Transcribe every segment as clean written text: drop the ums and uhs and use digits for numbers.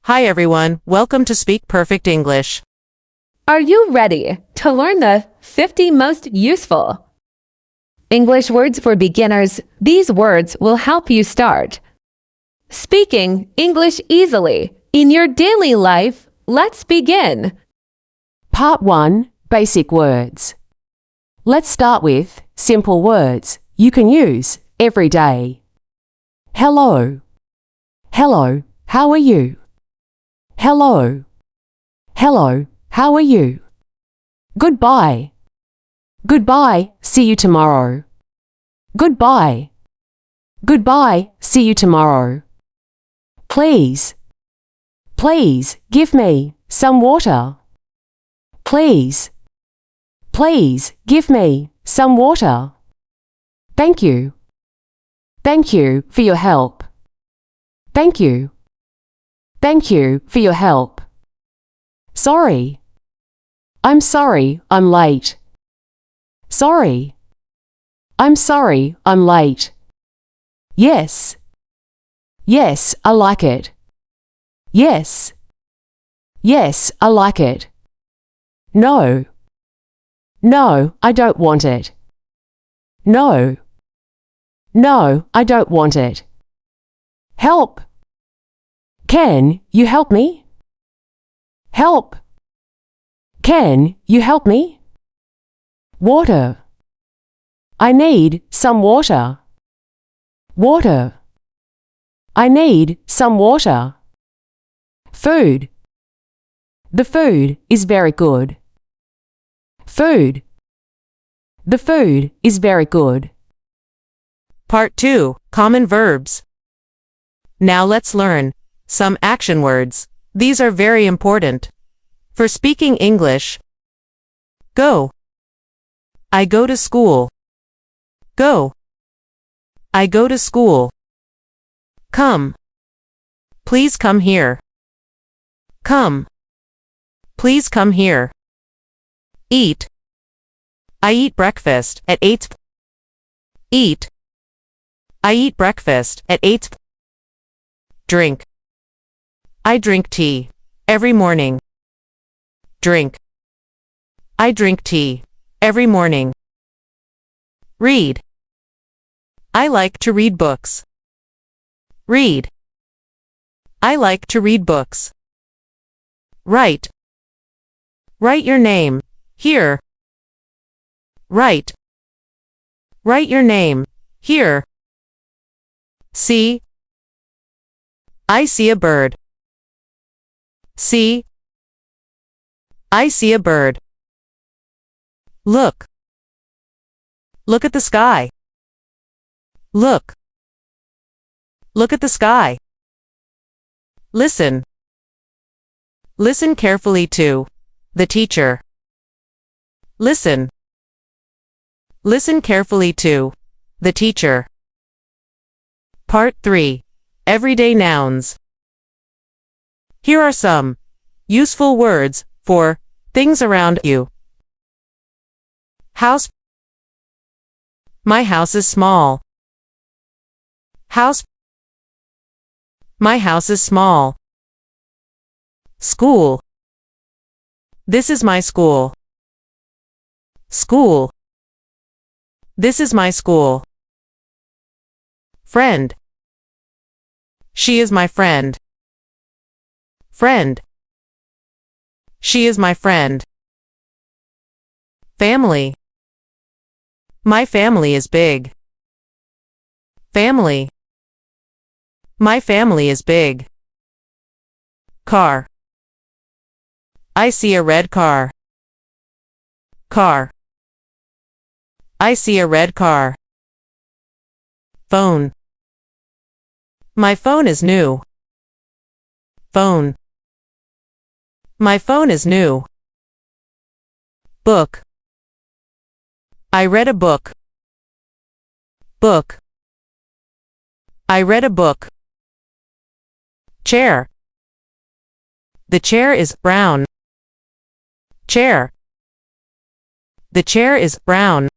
Hi everyone, welcome to Speak Perfect English. Are you ready to learn the 50 most useful English words for beginners? These words will help you start speaking English easily in your daily life. Let's begin. Part 1. Basic words. Let's start with simple words you can use every day. Hello. Hello, how are you? Hello. Hello, how are you? Goodbye. Goodbye, see you tomorrow. Goodbye. Goodbye, see you tomorrow. Please. Please, give me some water. Please. Please, give me some water. Thank you. Thank you for your help. Thank you. Thank you for your help. Sorry. I'm sorry I'm late. Sorry. I'm sorry I'm late. Yes. Yes, I like it. Yes. Yes, I like it. No. No, I don't want it. No. No, I don't want it. Help. Can you help me? Help. Can you help me? Water. I need some water. Water. I need some water. Food. The food is very good. Food. The food is very good. Part 2. Common verbs. Now let's learn some action words. These are very important for speaking English. Go. I go to school. Go. I go to school. Come. Please come here. Come. Please come here. Eat. I eat breakfast at 8. Eat. I eat breakfast at 8. Drink. I drink tea every morning. Drink. I drink tea every morning. Read. I like to read books. Read. I like to read books. Write. Write your name here. Write. Write your name here. See. I see a bird. See. I see a bird. Look. Look at the sky. Look. Look at the sky. Listen. Listen carefully to the teacher. Listen. Listen carefully to the teacher. Part 3. Everyday nouns. Here are some useful words for things around you. House. My house is small. House. My house is small. School. This is my school. School. This is my school. Friend. She is my friend. Friend. She is my friend. Family. My family is big. Family. My family is big. Car. I see a red car. Car. I see a red car. Phone. My phone is new. Phone. My phone is new. Book. I read a book. Book. I read a book. Chair. The chair is brown. Chair. The chair is brown.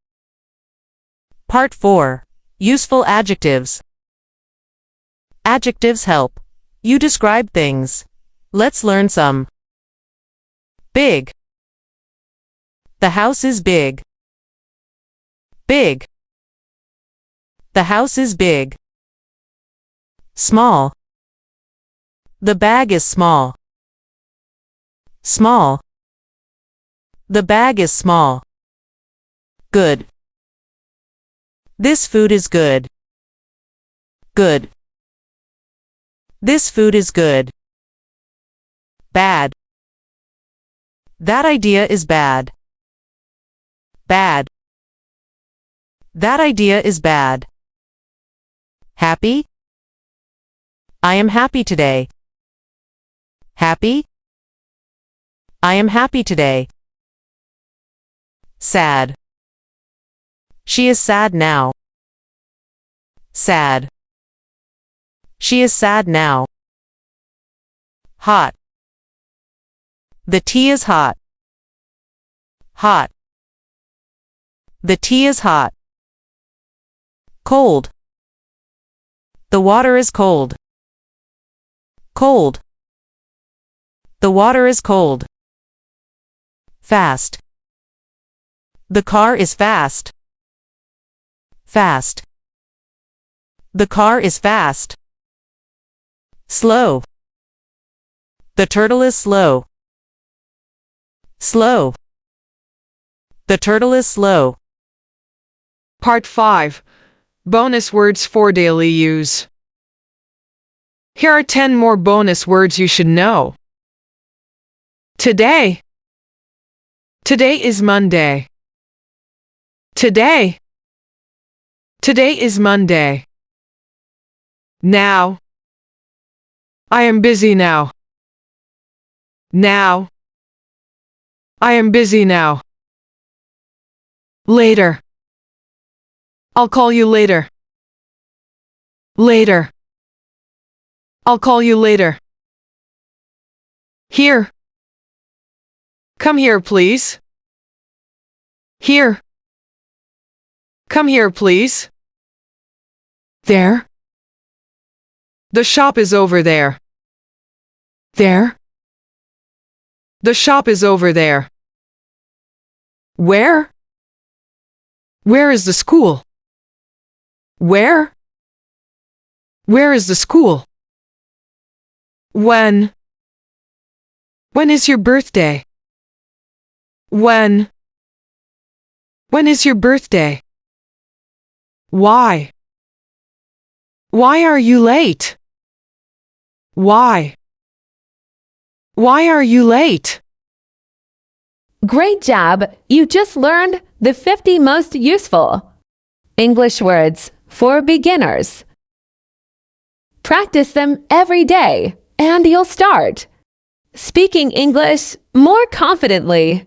Part 4. Useful adjectives. Adjectives help you describe things Let's learn some. Big. The house is big. Big. The house is big. Small. The bag is small. Small. The bag is small. Good. This food is good. Good. This food is good. Bad. That idea is bad. Bad. That idea is bad. Happy? I am happy today. Happy? I am happy today. Sad. She is sad now. Sad. She is sad now. Hot. The tea is hot. Hot. The tea is hot. Cold. The water is cold. Cold. The water is cold. Fast. The car is fast. Fast. The car is fast. Slow. The turtle is slow. Slow. The turtle is slow. Part 5. Bonus words for daily use. Here are 10 more bonus words you should know. Today. Today is Monday. Today. Today is Monday. Now. I am busy now. Now. I am busy now. Later. I'll call you later. Later. I'll call you later. Here. Come here, please. Here. Come here, please. There. The shop is over there. There. The shop is over there. Where? Where is the school? Where? Where is the school? When? When is your birthday? When? When is your birthday? Why? Why are you late? Why? Why are you late? Great job! You just learned the 50 most useful English words for beginners. Practice them every day, and you'll start speaking English more confidently.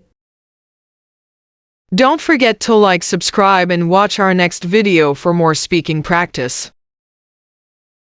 Don't forget to like, subscribe, and watch our next video for more speaking practice.